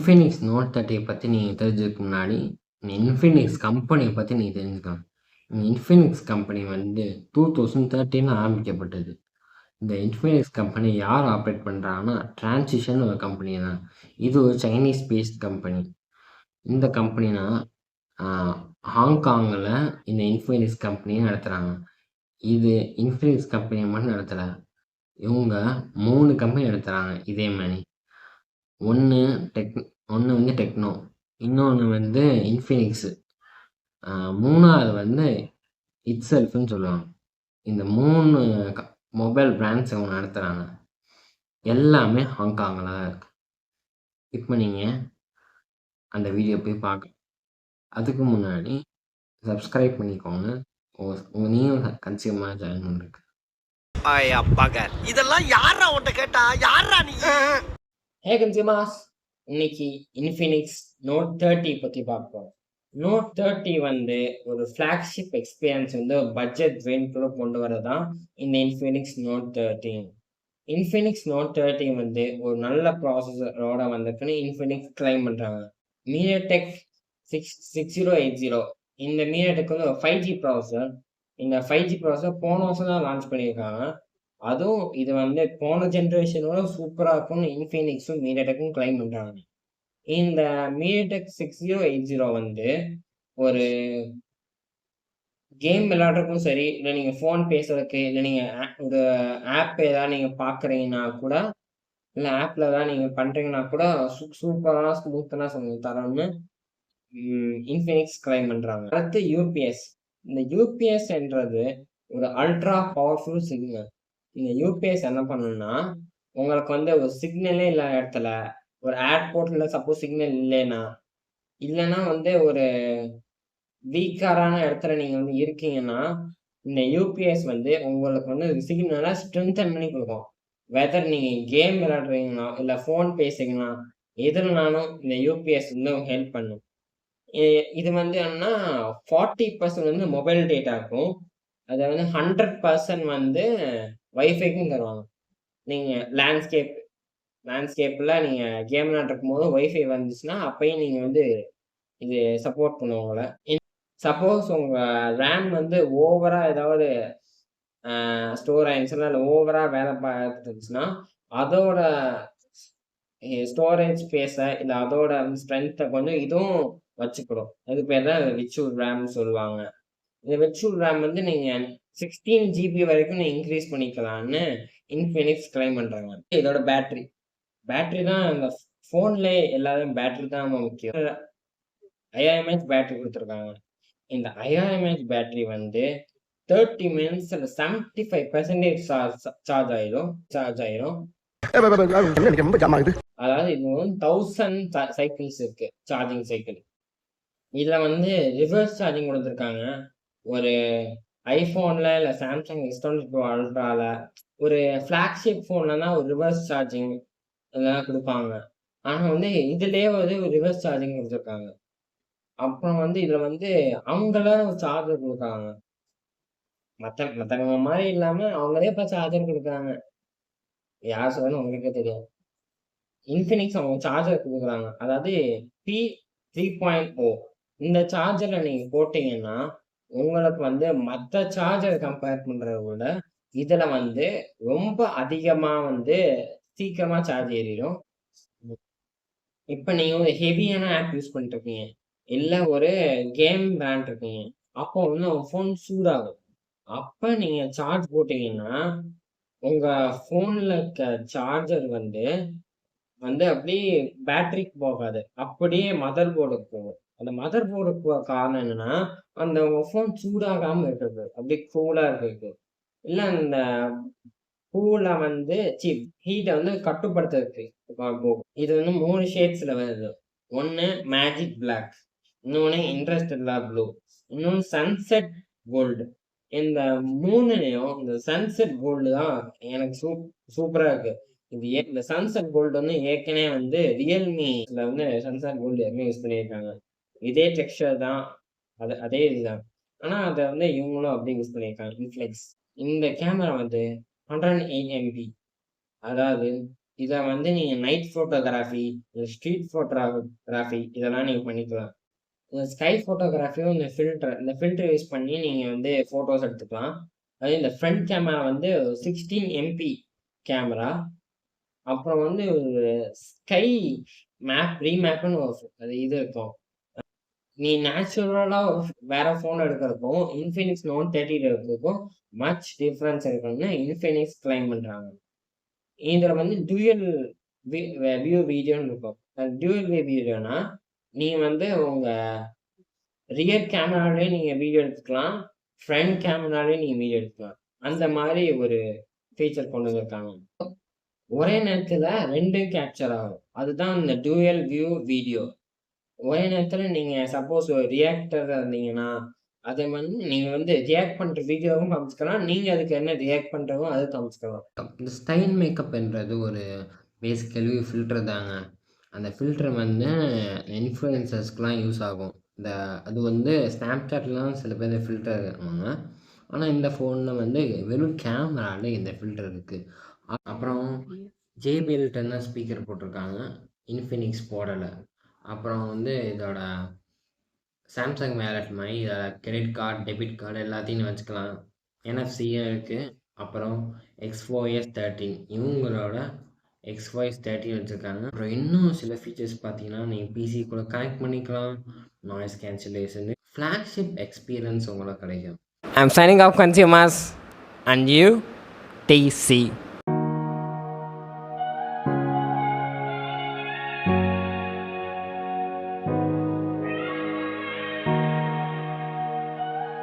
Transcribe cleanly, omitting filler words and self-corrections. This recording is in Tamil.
இன்ஃபினிக்ஸ் நோட் 30 பத்தி நீங்க தெரிஞ்சுக்கிறதுக்கு முன்னாடி, இன்ஃபினிக்ஸ் கம்பெனிய பத்தி நீங்க தெரிஞ்சுக்கணும். இன்ஃபினிக்ஸ் கம்பெனி வந்து 2013ல ஆரம்பிக்கப்பட்டது. இந்த இன்ஃபினிக்ஸ் கம்பெனி யார் ஆப்பரேட் பண்றாங்கன்னா, டிரான்சிஷன் ஒரு கம்பெனி தான். இது ஒரு சைனீஸ் பேஸ்ட் கம்பெனி. இந்த கம்பெனினா ஆ ஹாங்காங்ல இந்த இன்ஃபினிக்ஸ் கம்பெனிய நடத்துறாங்க. இது இன்ஃபினிக்ஸ் கம்பெனிய மட்டும் நடத்தல. இவங்க 3 கம்பெனி நடத்துறாங்க இதே மாரி. ஒண்ணு ஒண்ணு வந்து டெக்னோ, இன்னொன்னு வந்து இன்ஃபினிக்ஸ், 3வது வந்து இட்செல்ஃப்ன்னு சொல்லுவாங்க. இந்த 3 மொபைல் பிராண்ட்ஸ் அவங்க நடத்துறாங்க. எல்லாமே ஹாங்காங்ல தான் இருக்கு. இப்ப நீங்க அந்த வீடியோ போய் பார்க்கலாம். அதுக்கு முன்னாடி சப்ஸ்கிரைப் பண்ணிக்கோங்க. நீயும் கன்சியூமரா ஜாயின் பண்ணிருக்கு. இதெல்லாம் யாரா உன்கிட்ட கேட்டா? யாரா நீ? ஹே கன்சியூமர்ஸ், இன்னைக்கு இன்ஃபினிக்ஸ் நோட் 30 பத்தி பார்ப்போம். நோட் 30 வந்து ஒரு ஃபிளாக்ஷிப் எக்ஸ்பீரியன்ஸ் வந்து பட்ஜெட் ரேஞ்சுக்குள்ள கொண்டு வரதான் இந்த இன்ஃபினிக்ஸ் நோட் 30. இன்ஃபினிக்ஸ் நோட் 30 வந்து ஒரு நல்ல ப்ராசஸரோட வந்திருக்குன்னு இன்ஃபினிக்ஸ் கிளைம் பண்றாங்க. மீடியாடெக் 6080 இந்த மீடியாடெக் வந்து ஒரு 5G ப்ராசஸர். இந்த 5G ப்ராசஸர் போன வருஷம் தான் லான்ச் பண்ணியிருக்காங்க. அதுவும் இது வந்து போன ஜென்ரேஷனோட சூப்பரா இருக்கும்னு இன்ஃபினிக்ஸும் மீடியாடெக்கும் கிளைம் பண்றாங்க. இந்த மீடியாடெக் 6080 வந்து ஒரு கேம் விளையாடுறதுக்கும் சரி, இல்லை நீங்க ஃபோன் பேசுறதுக்கு, இல்லை நீங்க ஒரு ஆப் ஏதாவது நீங்க பார்க்குறீங்கன்னா கூட, இல்லை ஆப்ல ஏதாவது நீங்க பண்றீங்கன்னா கூட சூப்பரா ஸ்மூத்தனா தரோம்னு இன்ஃபினிக்ஸ் கிளைம் பண்றாங்க. அடுத்து யூபிஎஸ். இந்த யூபிஎஸ் என்றது ஒரு அல்ட்ரா பவர்ஃபுல் சிக்னல். இந்த யூபிஎஸ் என்ன பண்ணுன்னா, உங்களுக்கு வந்து ஒரு சிக்னலே இல்லாத இடத்துல, ஒரு ஏர்போர்ட்ல சப்போஸ் சிக்னல் இல்லைன்னா வந்து ஒரு வீக்காரான இடத்துல நீங்க வந்து இருக்கீங்கன்னா, இந்த யூபிஎஸ் வந்து உங்களுக்கு வந்து சிக்னலை ஸ்ட்ரென்தன் பண்ணி கொடுக்கும். வெதர் நீங்க கேம் விளையாடுறீங்கன்னா, இல்லை ஃபோன் பேசுறீங்கன்னா, எதுனாலும் இந்த யூபிஎஸ் வந்து ஹெல்ப் பண்ணும். இது வந்து என்னன்னா 40% வந்து மொபைல் டேட்டா இருக்கும். அதை வந்து 100% வந்து வைஃபைக்கும் தருவாங்க. நீங்க லேண்ட்ஸ்கேப்ல நீங்க கேம் விளையாண்டுருக்கும் போது வைஃபை வந்துச்சுன்னா அப்பயும் நீங்க வந்து இது சப்போர்ட் பண்ணுவோம் உங்களை. சப்போஸ் உங்க ரேம் வந்து ஓவரா ஏதாவது ஸ்டோர் ஆயிருச்சுன்னா, இல்லை ஓவரா வேலை பார்த்துருச்சுன்னா, அதோட ஸ்டோரேஜ் ஸ்பேஸை இல்லை அதோட ஸ்ட்ரென்த்தை கொஞ்சம் இதுவும் வச்சுக்கிறோம். அது பேர் தான் விர்ச்சுவல் ரேம்னு சொல்லுவாங்க. இந்த விர்ச்சுவல் ரேம் வந்து நீங்க 16 GB வரைக்கும் நீங்க இன்க்ரீஸ் பண்ணிக்கலாம்னு இன்ஃபினிக்ஸ் கிளைம் பண்றாங்க. இதோட பேட்டரி தான் இந்த போன்ல எல்லாரும் பேட்டரி தான் முக்கியம். 5000 mAh பேட்டரி கொடுத்துருக்காங்க. இந்த 5000 mAh பேட்டரி வந்து 30 மினிட்ஸ்ல 75% சார்ஜ் ஆயிரும். அதாவது இது 1000 சைக்கிள்ஸ் இருக்கு, சார்ஜிங் சைக்கிள். இதுல வந்து ரிவர்ஸ் சார்ஜிங் கொடுத்துருக்காங்க. ஒரு ஐபோன்ல இல்ல சாம்சங் S22 Pro அல்ட்ரால ஒரு ஃபிளாக்ஷிப் போன்ல தான் ஒரு ரிவர்ஸ் சார்ஜிங் இதெல்லாம் கொடுப்பாங்க. ஆனா வந்து இதுலயே வந்து ஒரு ரிவர்ஸ் சார்ஜிங் கொடுத்துருக்காங்க. அப்புறம் வந்து இதுல வந்து அவங்களே ஒரு சார்ஜர் கொடுக்குறாங்க. மத்தவங்க மாதிரி இல்லாம அவங்களே இப்ப சார்ஜர் கொடுக்குறாங்க. யார் சொல்லணும் உங்களுக்கே தெரியும். இன்ஃபினிக்ஸ் அவங்க சார்ஜர் கொடுக்குறாங்க. அதாவது P3.0 இந்த சார்ஜர்ல நீங்க போட்டீங்கன்னா உங்களுக்கு வந்து மற்ற சார்ஜர் கம்பேர் பண்றத விட இதுல வந்து ரொம்ப அதிகமா வந்து சீக்கிரமா சார்ஜ் ஏறிடும். இப்ப நீங்க ஒரு ஹெவியான ஆப் யூஸ் பண்ணிட்டு இருக்கீங்க, இல்ல ஒரு கேம் விளையாண்டு இருக்கீங்க, அப்போ வந்து உங்க போன் சூடாகும். அப்ப நீங்க சார்ஜ் போட்டீங்கன்னா உங்க போன்ல இருக்க சார்ஜர் வந்து அப்படியே பேட்டரிக்கு போகாது, அப்படியே மதர் போர்டுக்கு போகும். அந்த மதர் போர்டுக்கு காரணம் என்னன்னா, அந்த உங்க போன் சூடாகாம இருக்கிறது, அப்படியே கூலா இருக்கிறது. இல்ல அந்த கூல வந்து ஹீட்டை வந்து கட்டுப்படுத்துறதுக்கு போகும். இது வந்து 3 ஷேட்ஸ்ல வருது. ஒன்னு மேஜிக் பிளாக், இன்னொன்னு இன்டர்ஸ்டெல்லார் ப்ளூ, இன்னொன்னு சன்செட் கோல்டு. இந்த 3லயும் இந்த சன்செட் கோல்டு தான் எனக்கு சூப்பரா இருக்கு. இந்த சன்செட் கோல்டு வந்து ஏற்கனவே வந்து ரியல்மில வந்து சன்செட் கோல்டு ஏற்கனவே யூஸ் பண்ணியிருக்காங்க. இதே டெக்ஸ்சர் தான், அதே இதுதான். ஆனா அதை வந்து இவங்களும் அப்படியே யூஸ் பண்ணியிருக்காங்க இன்ஃபினிக்ஸ். இந்த கேமரா வந்து 108 MP, அதாவது இத வந்து நீங்க நைட் ஃபோட்டோகிராஃபி, ஸ்ட்ரீட் ஃபோட்டோகிராஃபி இதெல்லாம் நீங்க பண்ணிக்கலாம். இந்த ஸ்கை ஃபோட்டோகிராஃபியும் இந்த ஃபில்டர் யூஸ் பண்ணி நீங்க வந்து ஃபோட்டோஸ் எடுத்துக்கலாம். அதே இந்த ஃப்ரண்ட் கேமரா வந்து 16 எம்பி கேமரா. அப்புறம் வந்து ஸ்கை ரீமேப்னு அது இது இருக்கும். நீ நேச்சுரலா வேற ஃபோன் எடுக்கிறதுக்கும், Infinix Note 30 எடுக்கிறதுக்கும் மச் டிஃபரன்ஸ் இருக்குன்னு Infinix கிளைம் பண்றாங்க. இதுல வந்து டூயல் வியூ வீடியோன்னு இருக்கும். டூயல் வியூ வீடியோனா, நீங்க வந்து உங்க ரியர் கேமராலயே நீங்க வீடியோ எடுத்துக்கலாம். ஃப்ரண்ட் கேமராலயே நீங்க வீடியோ எடுத்துக்கலாம். அந்த மாரி ஒரு ஃபீச்சர் கொண்டு வந்திருக்காங்க. ஒரே நேரத்துல 2ம் கேப்சர் ஆகும். அதுதான் இந்த டூயல் வியூ வீடியோ. ஒரே நேரத்துல நீங்க சப்போஸ் ஒரு ரியாக்டரா இருந்தீங்கன்னா, அதே மாதிரி நீங்க வந்து ரியாக்ட் பண்ற வீடியோவும் காமிச்சுக்கலாம். நீங்க அதுக்கு என்ன ரியாக்ட் பண்றீங்களோ அது காமிச்சுக்கலாம். இந்த ஸ்டைல் மேக்கப்ன்றது ஒரு பேசிக்கலி ஃபில்டர் தாங்க. அந்த ஃபில்டர் வந்து இன்ஃப்ளூயன்சர்ஸ்க்குலாம் யூஸ் ஆகும். அது வந்து Snapchatலாம் சில பேர் ஃபில்டர் இருக்காங்க. ஆனா இந்த ஃபோன்ல வந்து வெறும் கேமரால இந்த ஃபில்டர் இருக்கு. அப்புறம் JBL 10 ஸ்பீக்கர் போட்டிருக்காங்க. Infinix போடல. அப்புறம் வந்து இதோட சாம்சங் வேலட் மாதிரி இதில் கிரெடிட் கார்டு, டெபிட் கார்டு எல்லாத்தையும் வச்சுக்கலாம். NFC-யும் இருக்குது. அப்புறம் XOS 13 இவங்களோட XOS 13 வச்சுருக்காங்க. அப்புறம் இன்னும் சில ஃபீச்சர்ஸ் பார்த்தீங்கன்னா, நீங்கள் பிசி கூட கனெக்ட் பண்ணிக்கலாம். நாய்ஸ் கேன்சலேஷன், ஃப்ளாக்ஷிப் எக்ஸ்பீரியன்ஸ் உங்களுக்கு கிடைக்கும். I'm signing off, consumers, and you, TC.